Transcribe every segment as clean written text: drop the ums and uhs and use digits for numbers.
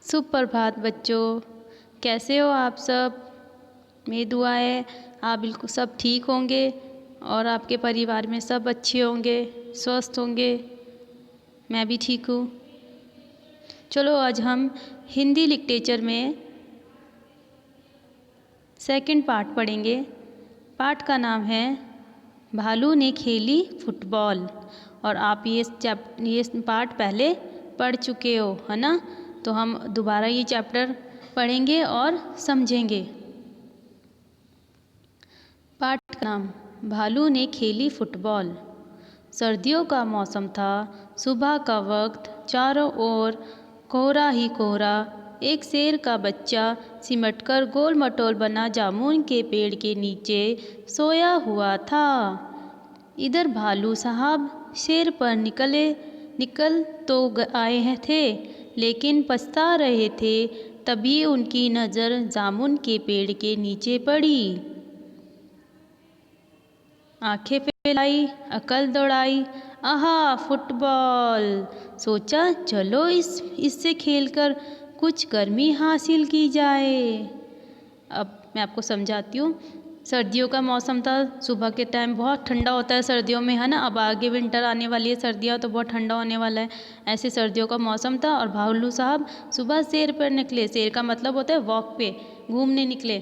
सुप्रभात बच्चों, कैसे हो आप सब। मेरी दुआ है आप बिल्कुल सब ठीक होंगे और आपके परिवार में सब अच्छे होंगे, स्वस्थ होंगे। मैं भी ठीक हूँ। चलो आज हम हिंदी लिटरेचर में सेकंड पार्ट पढ़ेंगे। पार्ट का नाम है भालू ने खेली फुटबॉल। और आप ये पार्ट पहले पढ़ चुके हो, है ना। तो हम दोबारा ये चैप्टर पढ़ेंगे और समझेंगे। पाठ का नाम भालू ने खेली फुटबॉल। सर्दियों का मौसम था। सुबह का वक्त, चारों ओर कोहरा ही कोहरा। एक शेर का बच्चा सिमटकर गोल मटोल बना जामुन के पेड़ के नीचे सोया हुआ था। इधर भालू साहब शेर पर निकल तो आए हैं थे, लेकिन पछता रहे थे। तभी उनकी नज़र जामुन के पेड़ के नीचे पड़ी। आंखें फैलाई, अकल दौड़ाई, आहा फुटबॉल। सोचा चलो इससे खेलकर कुछ गर्मी हासिल की जाए। अब मैं आपको समझाती हूँ। सर्दियों का मौसम था। सुबह के टाइम बहुत ठंडा होता है सर्दियों में, है ना। अब आगे विंटर आने वाली है, सर्दियाँ तो बहुत ठंडा होने वाला है। ऐसे सर्दियों का मौसम था और भालू साहब सुबह शेर पर निकले। शेर का मतलब होता है वॉक पे, घूमने निकले।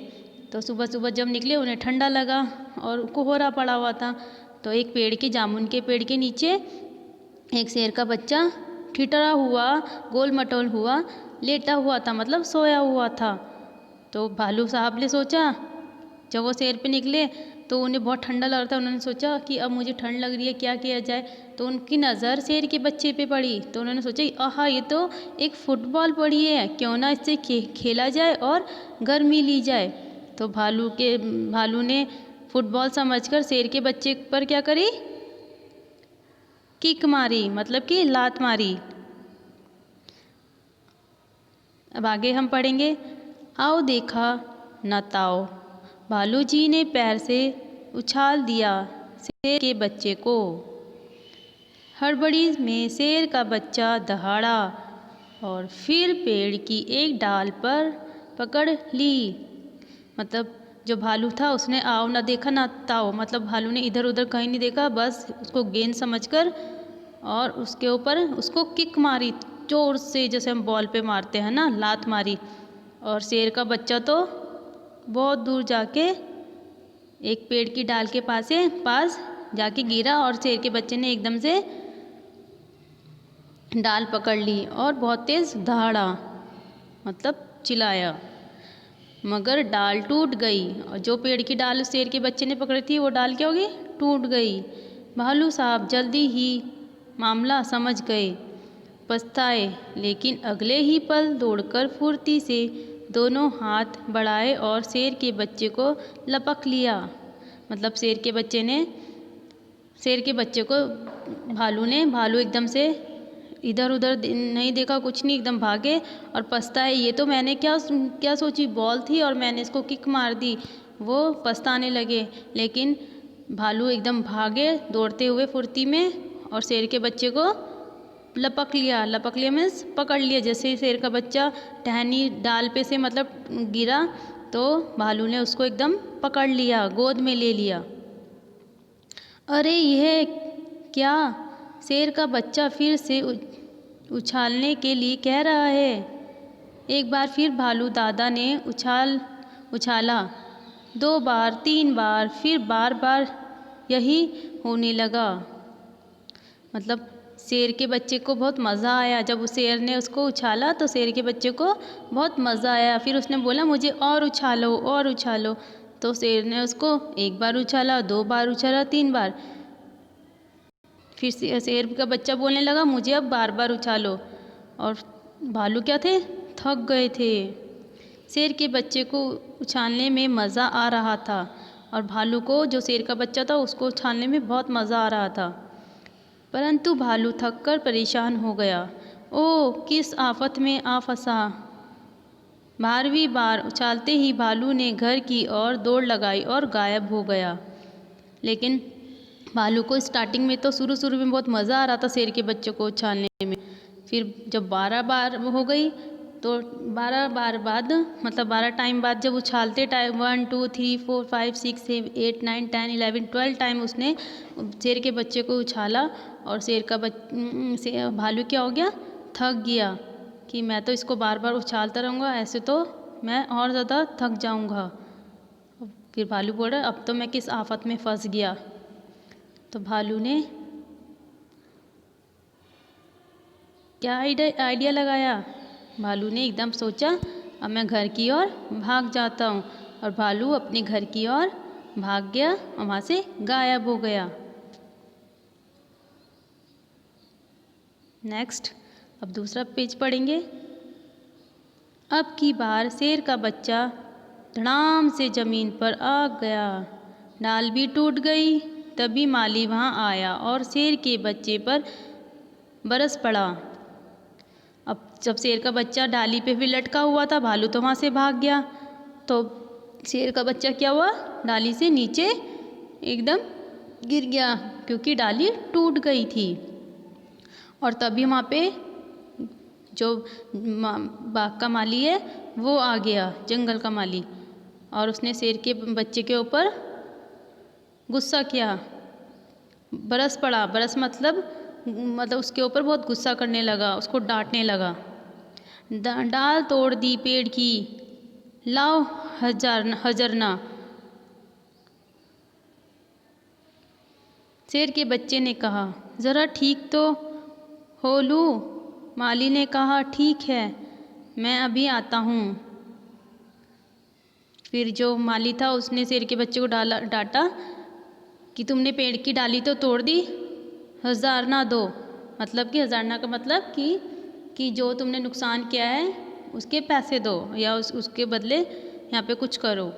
तो सुबह सुबह जब निकले उन्हें ठंडा लगा और कोहरा पड़ा हुआ था। तो एक पेड़ के जामुन के पेड़ के नीचे एक शेर का बच्चा ठिठरा हुआ, गोल मटोल हुआ, लेटा हुआ था, मतलब सोया हुआ था। तो भालू साहब ने सोचा, जब वो शेर पे निकले तो उन्हें बहुत ठंडा लग रहा था। उन्होंने सोचा कि अब मुझे ठंड लग रही है, क्या किया जाए। तो उनकी नज़र शेर के बच्चे पे पड़ी। तो उन्होंने सोचा आहा ये तो एक फुटबॉल पड़ी है, क्यों ना इससे खेला जाए और गर्मी ली जाए। तो भालू ने फुटबॉल समझकर शेर के बच्चे पर क्या करी, किक मारी, मतलब कि लात मारी। अब आगे हम पढ़ेंगे। आओ देखा न ताओ, भालू जी ने पैर से उछाल दिया शेर के बच्चे को। हड़बड़ी में शेर का बच्चा दहाड़ा और फिर पेड़ की एक डाल पर पकड़ ली। मतलब जो भालू था उसने आओ ना देखा ना ताओ, मतलब भालू ने इधर उधर कहीं नहीं देखा, बस उसको गेंद समझकर और उसके ऊपर उसको किक मारी जोर से, जैसे हम बॉल पे मारते हैं ना, लात मारी। और शेर का बच्चा तो बहुत दूर जाके एक पेड़ की डाल के पास जाके गिरा और शेर के बच्चे ने एकदम से डाल पकड़ ली और बहुत तेज दहाड़ा, मतलब चिल्लाया। मगर डाल टूट गई और जो पेड़ की डाल उस शेर के बच्चे ने पकड़ी थी वो डाल क्या होगी, टूट गई। भालू साहब जल्दी ही मामला समझ गए, पछताए, लेकिन अगले ही पल दौड़कर फुर्ती से दोनों हाथ बढ़ाए और शेर के बच्चे को लपक लिया। मतलब शेर के बच्चे को भालू एकदम से इधर उधर नहीं देखा, कुछ नहीं, एकदम भागे और पछताए, ये तो मैंने क्या सोची, बॉल थी और मैंने इसको किक मार दी। वो पछताने लगे, लेकिन भालू एकदम भागे दौड़ते हुए फुर्ती में और शेर के बच्चे को लपक लिया मीन्स पकड़ लिया। जैसे शेर का बच्चा टहनी डाल पे से मतलब गिरा तो भालू ने उसको एकदम पकड़ लिया, गोद में ले लिया। अरे यह क्या, शेर का बच्चा फिर से उछालने के लिए कह रहा है। एक बार फिर भालू दादा ने उछाला, 2 बार 3 बार, फिर बार बार यही होने लगा। मतलब शेर के बच्चे को बहुत मज़ा आया। जब उस शेर ने उसको उछाला तो शेर के बच्चे को बहुत मज़ा आया। फिर उसने बोला मुझे और उछालो और उछालो। तो शेर ने उसको 1 बार उछाला, 2 बार उछाला, 3 बार। फिर शेर का बच्चा बोलने लगा मुझे अब बार बार उछालो। और भालू क्या थे, थक गए थे। शेर के बच्चे को उछालने में मज़ा आ रहा था और भालू को, जो शेर का बच्चा था, उसको उछालने में बहुत मज़ा आ रहा था। परंतु भालू थक कर परेशान हो गया। ओह किस आफत में आ फंसा। 12वीं बार उछालते ही भालू ने घर की ओर दौड़ लगाई और गायब हो गया। लेकिन भालू को स्टार्टिंग में तो शुरू में बहुत मज़ा आ रहा था शेर के बच्चे को उछालने में। फिर जब 12 बार हो गई तो 12 बार बाद मतलब 12 टाइम बाद जब उछालते टाइम 1 2 3 4 5 6 7 8 9 10 11 12 टाइम उसने शेर के बच्चे को उछाला और भालू क्या हो गया, थक गया कि मैं तो इसको बार बार उछालता रहूँगा, ऐसे तो मैं और ज़्यादा थक जाऊँगा। फिर भालू बोल रहा अब तो मैं किस आफत में फंस गया। तो भालू ने क्या आइडिया लगाया, भालू ने एकदम सोचा अब मैं घर की ओर भाग जाता हूँ, और भालू अपने घर की ओर भाग गया और वहाँ से गायब हो गया। नेक्स्ट, अब दूसरा पेज पढ़ेंगे। अब की बार शेर का बच्चा धड़ाम से ज़मीन पर आ गया, डाल भी टूट गई। तभी माली वहाँ आया और शेर के बच्चे पर बरस पड़ा। अब जब शेर का बच्चा डाली पे भी लटका हुआ था, भालू तो वहाँ से भाग गया, तो शेर का बच्चा क्या हुआ, डाली से नीचे एकदम गिर गया क्योंकि डाली टूट गई थी। और तभी वहाँ पे जो बाग का माली है वो आ गया, जंगल का माली, और उसने शेर के बच्चे के ऊपर गुस्सा किया, बरस पड़ा। बरस मतलब उसके ऊपर बहुत गुस्सा करने लगा, उसको डांटने लगा। डाल तोड़ दी पेड़ की, लाओ हजरना। शेर के बच्चे ने कहा ज़रा ठीक तो हो लूँ। माली ने कहा ठीक है, मैं अभी आता हूँ। फिर जो माली था उसने शेर के बच्चे को डांटा कि तुमने पेड़ की डाली तो तोड़ दी, हज़ारना दो। मतलब कि हज़ारना का मतलब कि जो तुमने नुकसान किया है उसके पैसे दो, या उसके बदले यहाँ पे कुछ करो।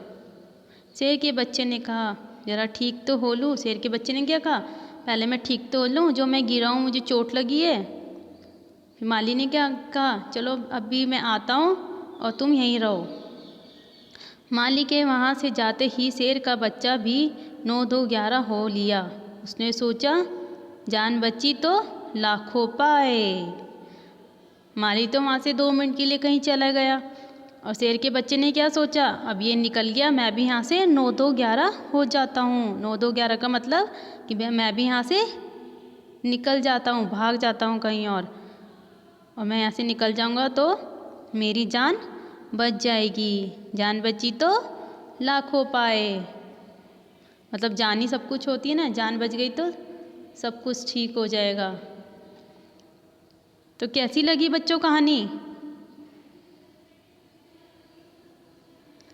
शेर के बच्चे ने कहा ज़रा ठीक तो हो लूँ। शेर के बच्चे ने क्या कहा, पहले मैं ठीक तो हो लूँ, जो मैं गिरा हूँ मुझे चोट लगी है। फिर माली ने क्या कहा, चलो अभी मैं आता हूँ और तुम यहीं रहो। माली के वहाँ से जाते ही शेर का बच्चा भी 9 2 11 हो लिया। उसने सोचा जान बची तो लाखों पाए। माली तो वहाँ से 2 मिनट के लिए कहीं चला गया, और शेर के बच्चे ने क्या सोचा, अब ये निकल गया, मैं भी यहाँ से 9 2 11 हो जाता हूँ। 9 2 11 का मतलब कि मैं भी यहाँ से निकल जाता हूँ, भाग जाता हूँ कहीं और मैं यहाँ से निकल जाऊँगा तो मेरी जान बच जाएगी। जान बची तो लाखों पाए, मतलब जान ही सब कुछ होती है ना, जान बच गई तो सब कुछ ठीक हो जाएगा। तो कैसी लगी बच्चों कहानी,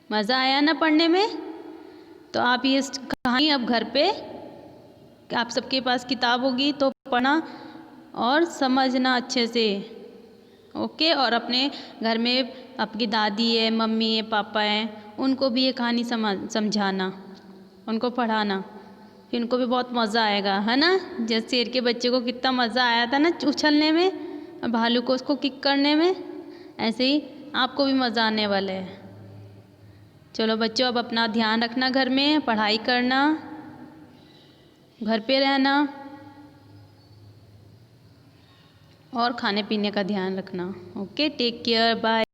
मज़ा आया ना पढ़ने में? तो आप ये कहानी अब घर पे, आप सबके पास किताब होगी तो पढ़ना और समझना अच्छे से, ओके। और अपने घर में आपकी दादी है, मम्मी है, पापा हैं, उनको भी ये कहानी समझाना, उनको पढ़ाना, फिर उनको भी बहुत मज़ा आएगा, है ना। जैसे शेर के बच्चे को कितना मज़ा आया था ना उछलने में, और भालू को उसको किक करने में, ऐसे ही आपको भी मज़ा आने वाला है। चलो बच्चों, अब अपना ध्यान रखना, घर में पढ़ाई करना, घर पे रहना और खाने पीने का ध्यान रखना। Okay, take care, bye.